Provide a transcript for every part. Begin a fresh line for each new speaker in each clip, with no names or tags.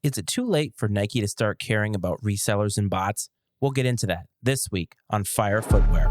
Is it too late for Nike to start caring about resellers and bots? We'll get into that this week on Fire Footwear.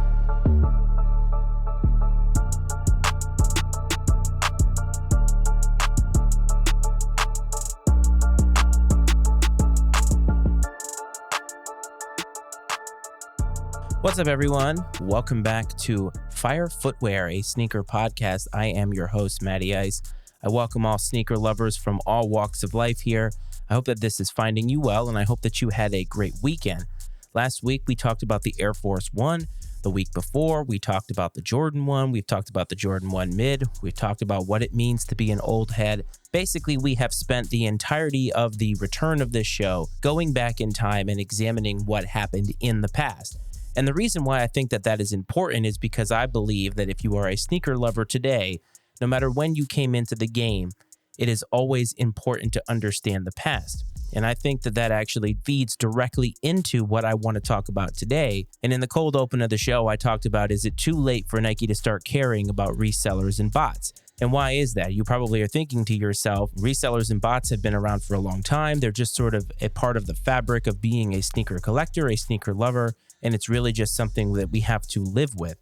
What's up, everyone? Welcome back to Fire Footwear, a sneaker podcast. I am your host, Matty Ice. I welcome all sneaker lovers from all walks of life here. I hope that this is finding you well, and I hope that you had a great weekend. Last week, we talked about the Air Force One. The week before, we talked about the Jordan 1. We've talked about the Jordan 1 Mid. We've talked about what it means to be an old head. Basically, we have spent the entirety of the return of this show going back in time and examining what happened in the past. And the reason why I think that that is important is because I believe that if you are a sneaker lover today, no matter when you came into the game, it is always important to understand the past. And I think that that actually feeds directly into what I want to talk about today. And in the cold open of the show, I talked about, is it too late for Nike to start caring about resellers and bots? And why is that? You probably are thinking to yourself, resellers and bots have been around for a long time. They're just sort of a part of the fabric of being a sneaker collector, a sneaker lover, and it's really just something that we have to live with.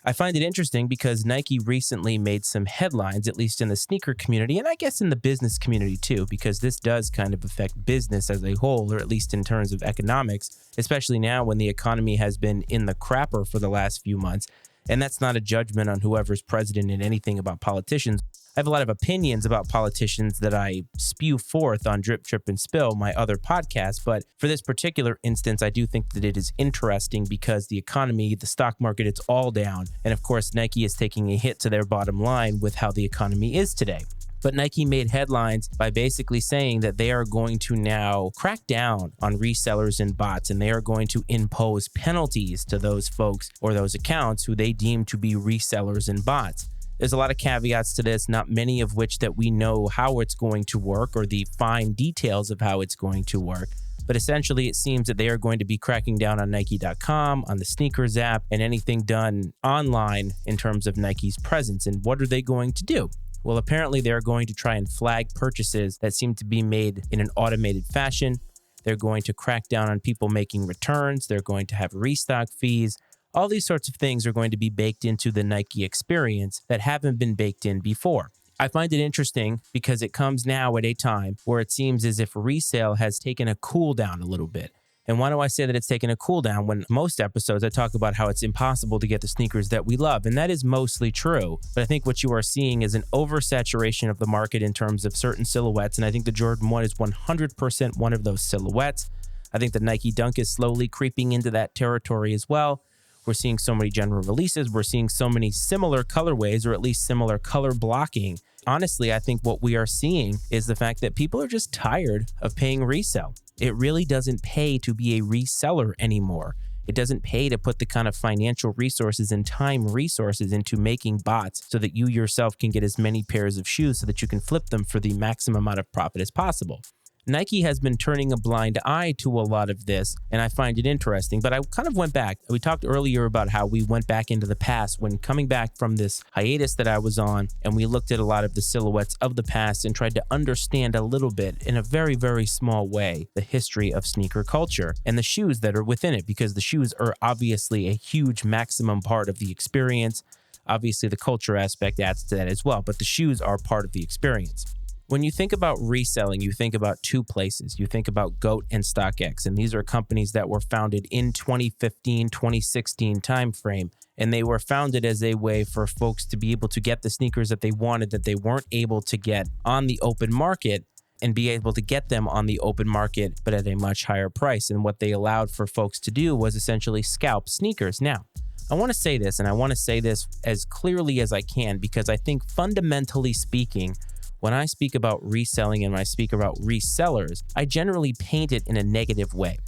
I find it interesting because Nike recently made some headlines, at least in the sneaker community, and I guess in the business community too, because this does kind of affect business as a whole, or at least in terms of economics, especially now when the economy has been in the crapper for the last few months. And that's not a judgment on whoever's president and anything about politicians. I have a lot of opinions about politicians that I spew forth on Drip, Trip, and Spill, my other podcast. But for this particular instance, I do think that it is interesting because the economy, the stock market, it's all down. And of course, Nike is taking a hit to their bottom line with how the economy is today. But Nike made headlines by basically saying that they are going to now crack down on resellers and bots, and they are going to impose penalties to those folks or those accounts who they deem to be resellers and bots. There's a lot of caveats to this, not many of which that we know how it's going to work or the fine details of how it's going to work. But essentially, it seems that they are going to be cracking down on Nike.com, on the sneakers app, and anything done online in terms of Nike's presence. And what are they going to do? Well, apparently they're going to try and flag purchases that seem to be made in an automated fashion. They're going to crack down on people making returns. They're going to have restock fees. All these sorts of things are going to be baked into the Nike experience that haven't been baked in before. I find it interesting because it comes now at a time where it seems as if resale has taken a cool down a little bit. And why do I say that it's taken a cool down when most episodes I talk about how it's impossible to get the sneakers that we love? And that is mostly true. But I think what you are seeing is an oversaturation of the market in terms of certain silhouettes. And I think the Jordan 1 is 100% one of those silhouettes. I think the Nike Dunk is slowly creeping into that territory as well. We're seeing so many general releases. We're seeing so many similar colorways, or at least similar color blocking. Honestly, I think what we are seeing is the fact that people are just tired of paying resale. It really doesn't pay to be a reseller anymore. It doesn't pay to put the kind of financial resources and time resources into making bots so that you yourself can get as many pairs of shoes so that you can flip them for the maximum amount of profit as possible. Nike has been turning a blind eye to a lot of this, and I find it interesting. But I kind of went back. We talked earlier about how we went back into the past when coming back from this hiatus that I was on, and we looked at a lot of the silhouettes of the past and tried to understand a little bit, in a very, very small way, the history of sneaker culture and the shoes that are within it, because the shoes are obviously a huge maximum part of the experience. Obviously, the culture aspect adds to that as well, but the shoes are part of the experience. When you think about reselling, you think about two places. You think about GOAT and StockX, and these are companies that were founded in 2015, 2016 timeframe, and they were founded as a way for folks to be able to get the sneakers that they wanted that they weren't able to get on the open market, and be able to get them on the open market, but at a much higher price. And what they allowed for folks to do was essentially scalp sneakers. Now, I want to say this, and I want to say this as clearly as I can, because I think fundamentally speaking, when I speak about reselling and when I speak about resellers, I generally paint it in a negative way.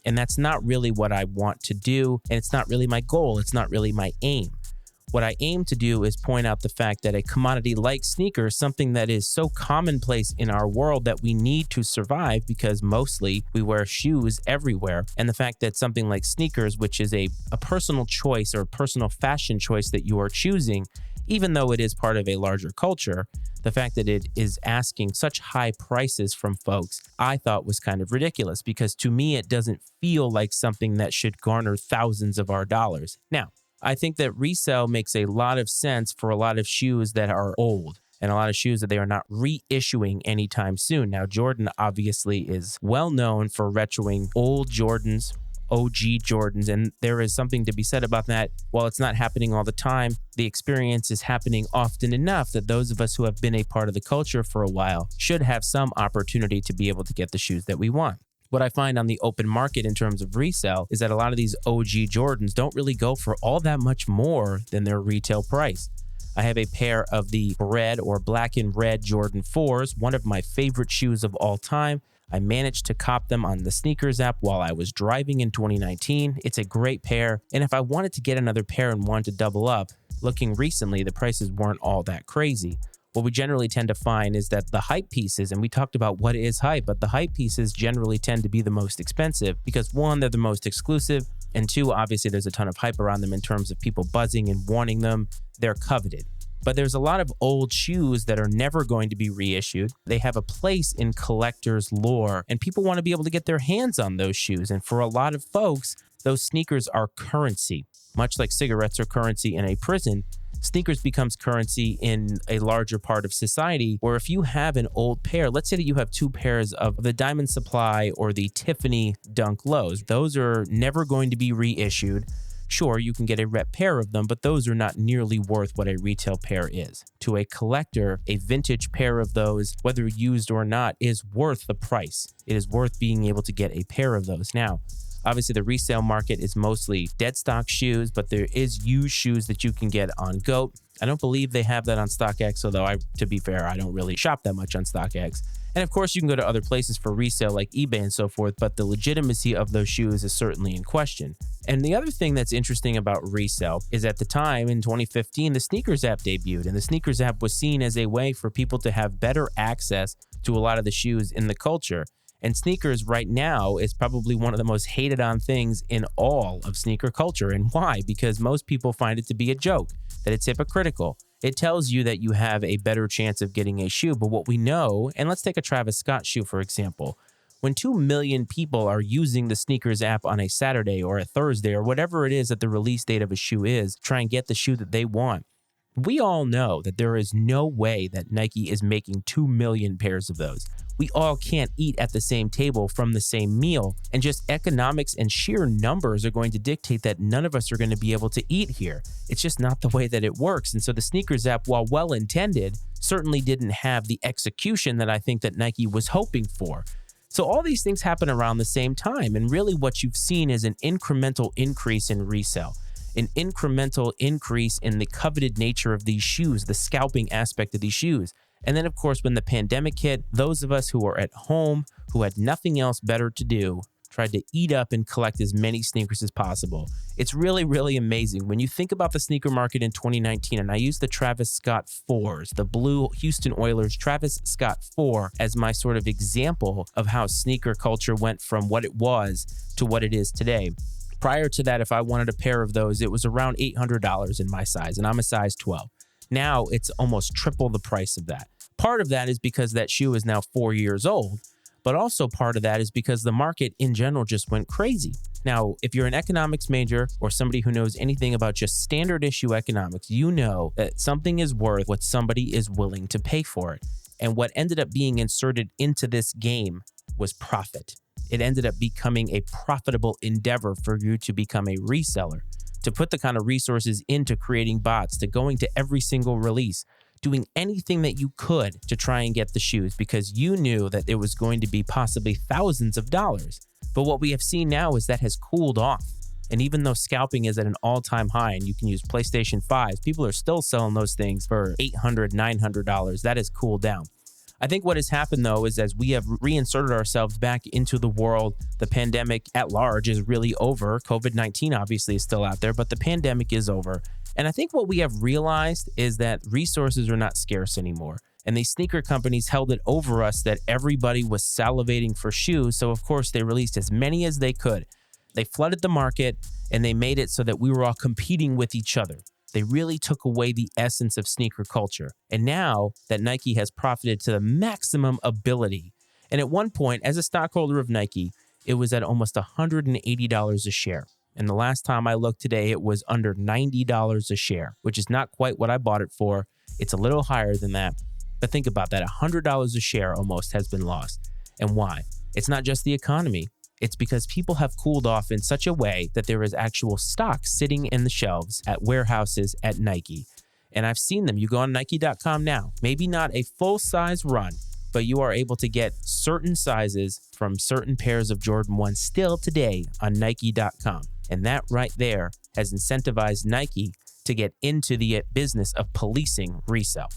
And that's not really what I want to do. And it's not really my goal. It's not really my aim. What I aim to do is point out the fact that a commodity like sneakers, something that is so commonplace in our world that we need to survive because mostly we wear shoes everywhere. And the fact that something like sneakers, which is a personal choice or a personal fashion choice that you are choosing, even though it is part of a larger culture, the fact that it is asking such high prices from folks, I thought was kind of ridiculous because to me, it doesn't feel like something that should garner thousands of our dollars. Now, I think that resale makes a lot of sense for a lot of shoes that are old and a lot of shoes that they are not reissuing anytime soon. Now, Jordan obviously is well known for retroing old Jordans, OG Jordans, and there is something to be said about that. While it's not happening all the time, the experience is happening often enough that those of us who have been a part of the culture for a while should have some opportunity to be able to get the shoes that we want. What I find on the open market in terms of resale is that a lot of these OG Jordans don't really go for all that much more than their retail price. I have a pair of the red or black and red Jordan 4s, one of my favorite shoes of all time. I managed to cop them on the sneakers app while I was driving in 2019. It's a great pair, and if I wanted to get another pair and wanted to double up, looking recently, the prices weren't all that crazy. What we generally tend to find is that the hype pieces, and we talked about what is hype, but the hype pieces generally tend to be the most expensive because one, they're the most exclusive, and two, obviously there's a ton of hype around them in terms of people buzzing and wanting them. They're coveted. But there's a lot of old shoes that are never going to be reissued. They have a place in collectors' lore, and people want to be able to get their hands on those shoes. And for a lot of folks, those sneakers are currency. Much like cigarettes are currency in a prison, sneakers becomes currency in a larger part of society, where if you have an old pair, let's say that you have two pairs of the Diamond Supply or the Tiffany Dunk Lows, those are never going to be reissued. Sure, you can get a rep pair of them, but those are not nearly worth what a retail pair is. To a collector, a vintage pair of those, whether used or not, is worth the price. It is worth being able to get a pair of those. Now, obviously the resale market is mostly dead stock shoes, but there is used shoes that you can get on GOAT. I don't believe they have that on StockX, although to be fair, I don't really shop that much on StockX. And of course, you can go to other places for resale like eBay and so forth, but the legitimacy of those shoes is certainly in question. And the other thing that's interesting about resale is at the time in 2015, the sneakers app debuted, and the sneakers app was seen as a way for people to have better access to a lot of the shoes in the culture. And sneakers right now is probably one of the most hated on things in all of sneaker culture. And why? Because most people find it to be a joke, that it's hypocritical. It tells you that you have a better chance of getting a shoe. But what we know, and let's take a Travis Scott shoe, for example. When 2 million people are using the sneakers app on a Saturday or a Thursday or whatever it is that the release date of a shoe is, try and get the shoe that they want. We all know that there is no way that Nike is making 2 million pairs of those. We all can't eat at the same table from the same meal, and just economics and sheer numbers are going to dictate that none of us are going to be able to eat here. It's just not the way that it works. And so the sneakers app, while well-intended, certainly didn't have the execution that I think that Nike was hoping for. So all these things happen around the same time, and really what you've seen is an incremental increase in resale. An incremental increase in the coveted nature of these shoes, the scalping aspect of these shoes. And then, of course, when the pandemic hit, those of us who were at home, who had nothing else better to do, tried to eat up and collect as many sneakers as possible. It's really, really amazing. When you think about the sneaker market in 2019, and I use the Travis Scott 4s, the blue Houston Oilers Travis Scott 4 as my sort of example of how sneaker culture went from what it was to what it is today. Prior to that, if I wanted a pair of those, it was around $800 in my size, and I'm a size 12. Now it's almost triple the price of that. Part of that is because that shoe is now 4 years old, but also part of that is because the market in general just went crazy. Now, if you're an economics major or somebody who knows anything about just standard issue economics, you know that something is worth what somebody is willing to pay for it. And what ended up being inserted into this game was profit. It ended up becoming a profitable endeavor for you to become a reseller, to put the kind of resources into creating bots, to going to every single release, doing anything that you could to try and get the shoes because you knew that it was going to be possibly thousands of dollars. But what we have seen now is that has cooled off. And even though scalping is at an all-time high and you can use PlayStation 5s, people are still selling those things for $800, $900. That has cooled down. I think what has happened, though, is as we have reinserted ourselves back into the world, the pandemic at large is really over. COVID-19 obviously is still out there, but the pandemic is over. And I think what we have realized is that resources are not scarce anymore. And these sneaker companies held it over us that everybody was salivating for shoes. So, of course, they released as many as they could. They flooded the market and they made it so that we were all competing with each other. They really took away the essence of sneaker culture. And now that Nike has profited to the maximum ability, and at one point, as a stockholder of Nike, it was at almost $180 a share. And the last time I looked today, it was under $90 a share, which is not quite what I bought it for. It's a little higher than that. But think about that. $100 a share almost has been lost. And why? It's not just the economy. It's because people have cooled off in such a way that there is actual stock sitting in the shelves at warehouses at Nike. And I've seen them. You go on Nike.com now, maybe not a full-size run, but you are able to get certain sizes from certain pairs of Jordan 1 still today on Nike.com. And that right there has incentivized Nike to get into the business of policing resale.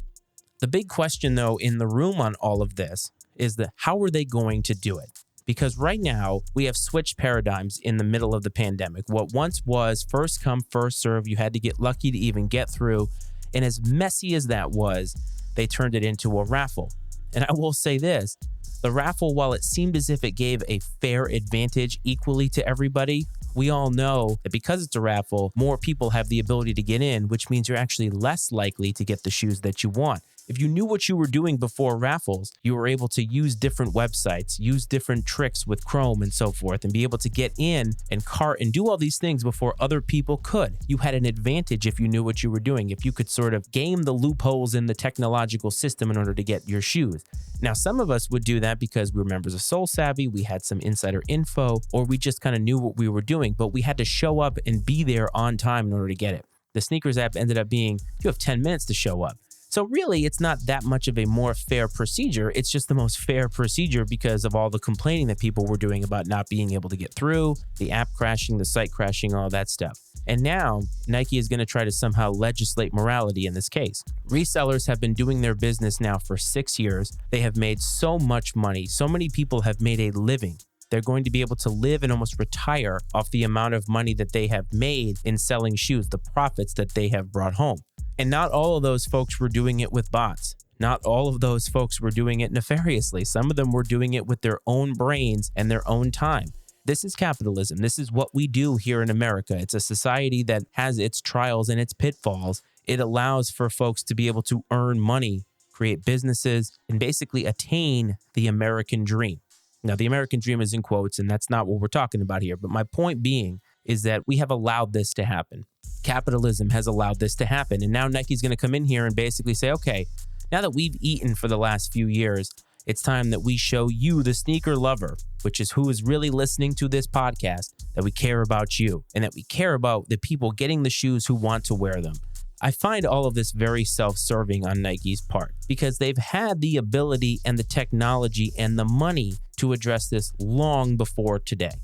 The big question, though, in the room on all of this is how are they going to do it? Because right now, we have switched paradigms in the middle of the pandemic. What once was first come, first serve, you had to get lucky to even get through. And as messy as that was, they turned it into a raffle. And I will say this, the raffle, while it seemed as if it gave a fair advantage equally to everybody, we all know that because it's a raffle, more people have the ability to get in, which means you're actually less likely to get the shoes that you want. If you knew what you were doing before raffles, you were able to use different websites, use different tricks with Chrome and so forth, and be able to get in and cart and do all these things before other people could. You had an advantage if you knew what you were doing, if you could sort of game the loopholes in the technological system in order to get your shoes. Now, some of us would do that because we were members of Soul Savvy, we had some insider info, or we just kind of knew what we were doing, but we had to show up and be there on time in order to get it. The sneakers app ended up being, you have 10 minutes to show up. So really, it's not that much of a more fair procedure. It's just the most fair procedure because of all the complaining that people were doing about not being able to get through, the app crashing, the site crashing, all that stuff. And now Nike is going to try to somehow legislate morality in this case. Resellers have been doing their business now for 6 years. They have made so much money. So many people have made a living. They're going to be able to live and almost retire off the amount of money that they have made in selling shoes, the profits that they have brought home. And not all of those folks were doing it with bots. Not all of those folks were doing it nefariously. Some of them were doing it with their own brains and their own time. This is capitalism. This is what we do here in America. It's a society that has its trials and its pitfalls. It allows for folks to be able to earn money, create businesses, and basically attain the American dream. Now, the American dream is in quotes, and that's not what we're talking about here. But my point being is that we have allowed this to happen. Capitalism has allowed this to happen. And now Nike's going to come in here and basically say, okay, now that we've eaten for the last few years, it's time that we show you, the sneaker lover, which is who is really listening to this podcast, that we care about you and that we care about the people getting the shoes who want to wear them. I find all of this very self-serving on Nike's part because they've had the ability and the technology and the money to address this long before today.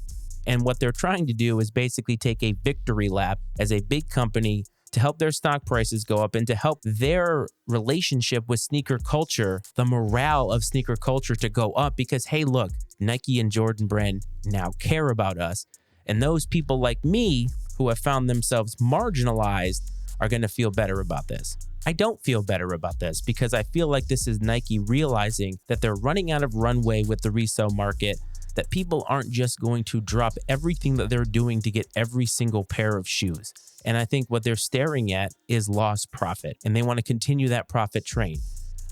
And what they're trying to do is basically take a victory lap as a big company to help their stock prices go up and to help their relationship with sneaker culture, the morale of sneaker culture to go up because, hey, look, Nike and Jordan Brand now care about us. And those people like me who have found themselves marginalized are going to feel better about this. I don't feel better about this because I feel like this is Nike realizing that they're running out of runway with the resale market, that people aren't just going to drop everything that they're doing to get every single pair of shoes. And I think what they're staring at is lost profit, and they want to continue that profit train.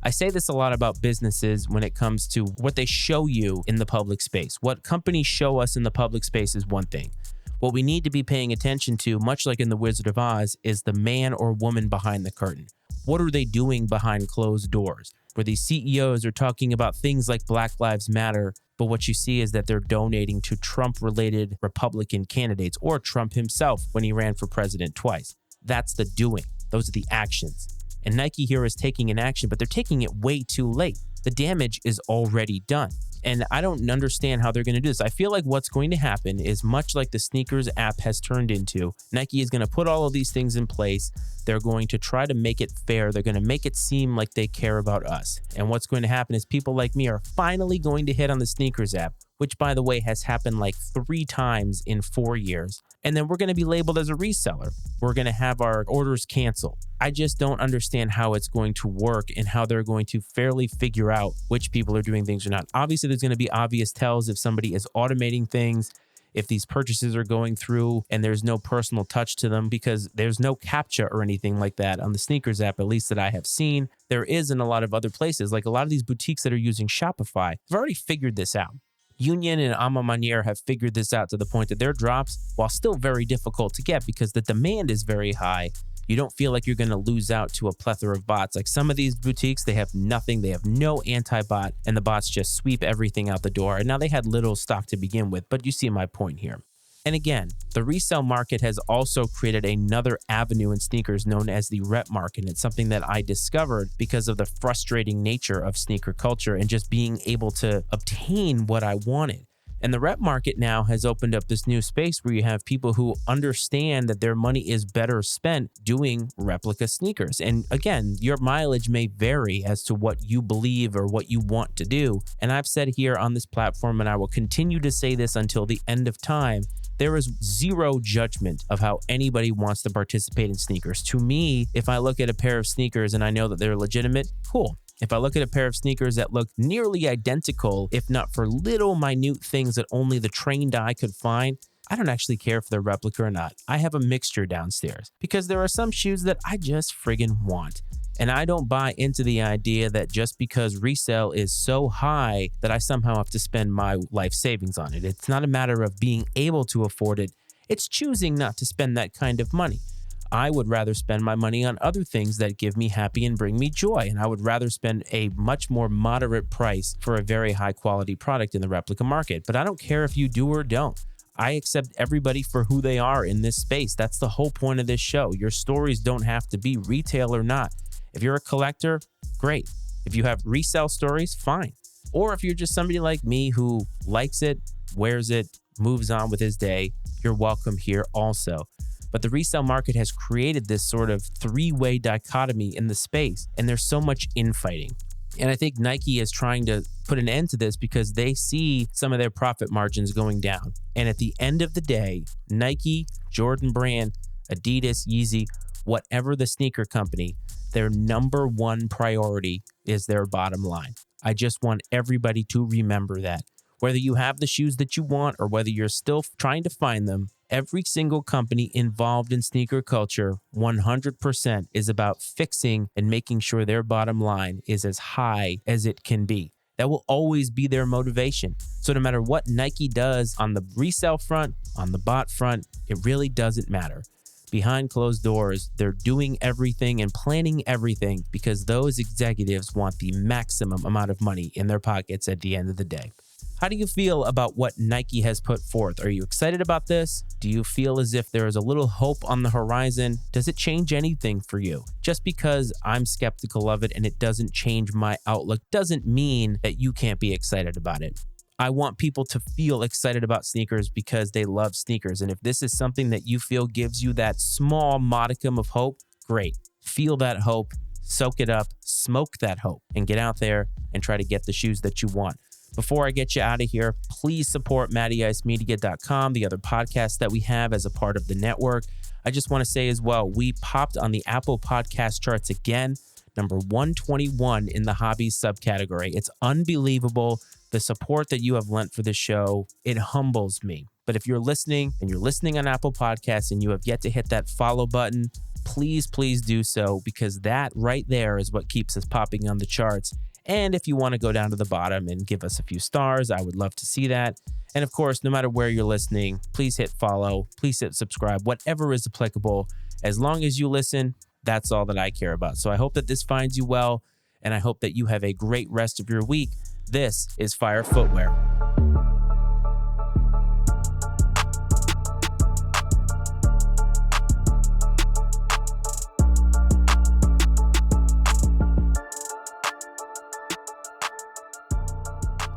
I say this a lot about businesses when it comes to what they show you in the public space. What companies show us in the public space is one thing. What we need to be paying attention to, much like in The Wizard of Oz, is the man or woman behind the curtain. What are they doing behind closed doors? Where these CEOs are talking about things like Black Lives Matter, but what you see is that they're donating to Trump-related Republican candidates or Trump himself when he ran for president twice. That's the doing. Those are the actions. And Nike here is taking an action, but they're taking it way too late. The damage is already done. And I don't understand how they're going to do this. I feel like what's going to happen is much like the sneakers app has turned into, Nike is going to put all of these things in place. They're going to try to make it fair. They're going to make it seem like they care about us. And what's going to happen is people like me are finally going to hit on the sneakers app, which, by the way, has happened like 3 times in 4 years. And then we're going to be labeled as a reseller. We're going to have our orders canceled. I just don't understand how it's going to work and how they're going to fairly figure out which people are doing things or not. Obviously, there's going to be obvious tells if somebody is automating things, if these purchases are going through and there's no personal touch to them, because there's no CAPTCHA or anything like that on the sneakers app, at least that I have seen. There is in a lot of other places, like a lot of these boutiques that are using Shopify have already figured this out. Union and A Ma Maniére have figured this out to the point that their drops, while still very difficult to get because the demand is very high, you don't feel like you're going to lose out to a plethora of bots. Like some of these boutiques, they have nothing. They have no anti-bot, and the bots just sweep everything out the door. And now they had little stock to begin with, but you see my point here. And again, the resale market has also created another avenue in sneakers known as the rep market. It's something that I discovered because of the frustrating nature of sneaker culture and just being able to obtain what I wanted. And the rep market now has opened up this new space where you have people who understand that their money is better spent doing replica sneakers. And again, your mileage may vary as to what you believe or what you want to do. And I've said here on this platform, and I will continue to say this until the end of time, there is zero judgment of how anybody wants to participate in sneakers. To me, if I look at a pair of sneakers and I know that they're legitimate, cool. If I look at a pair of sneakers that look nearly identical, if not for little minute things that only the trained eye could find, I don't actually care if they're replica or not. I have a mixture downstairs because there are some shoes that I just friggin' want. And I don't buy into the idea that just because resale is so high that I somehow have to spend my life savings on it. It's not a matter of being able to afford it. It's choosing not to spend that kind of money. I would rather spend my money on other things that give me happy and bring me joy. And I would rather spend a much more moderate price for a very high quality product in the replica market. But I don't care if you do or don't. I accept everybody for who they are in this space. That's the whole point of this show. Your stories don't have to be retail or not. If you're a collector, great. If you have resale stories, fine. Or if you're just somebody like me who likes it, wears it, moves on with his day, you're welcome here also. But the resale market has created this sort of three-way dichotomy in the space, and there's so much infighting. And I think Nike is trying to put an end to this because they see some of their profit margins going down. And at the end of the day, Nike, Jordan Brand, Adidas, Yeezy, whatever the sneaker company, their number one priority is their bottom line. I just want everybody to remember that. Whether you have the shoes that you want or whether you're still trying to find them, every single company involved in sneaker culture, 100% is about fixing and making sure their bottom line is as high as it can be. That will always be their motivation. So no matter what Nike does on the resale front, on the bot front, it really doesn't matter. Behind closed doors, they're doing everything and planning everything because those executives want the maximum amount of money in their pockets at the end of the day. How do you feel about what Nike has put forth? Are you excited about this? Do you feel as if there is a little hope on the horizon? Does it change anything for you? Just because I'm skeptical of it and it doesn't change my outlook doesn't mean that you can't be excited about it. I want people to feel excited about sneakers because they love sneakers. And if this is something that you feel gives you that small modicum of hope, great. Feel that hope, soak it up, smoke that hope, and get out there and try to get the shoes that you want. Before I get you out of here, please support mattyicemedia.com, the other podcasts that we have as a part of the network. I just want to say as well, we popped on the Apple Podcast charts again, number 121 in the hobbies subcategory. It's unbelievable. The support that you have lent for this show, it humbles me. But if you're listening and you're listening on Apple Podcasts and you have yet to hit that follow button, please do so because that right there is what keeps us popping on the charts. And if you want to go down to the bottom and give us a few stars, I would love to see that. And of course, no matter where you're listening, please hit follow, please hit subscribe, whatever is applicable. As long as you listen, that's all that I care about. So I hope that this finds you well, and I hope that you have a great rest of your week. This is Fire Footwear.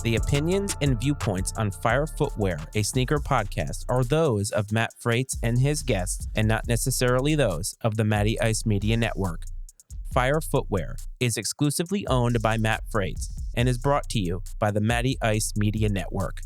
The opinions and viewpoints on Fire Footwear, a sneaker podcast, are those of Matt Frates and his guests, and not necessarily those of the Matty Ice Media Network. Fire Footwear is exclusively owned by Matt Frates and is brought to you by the Matty Ice Media Network.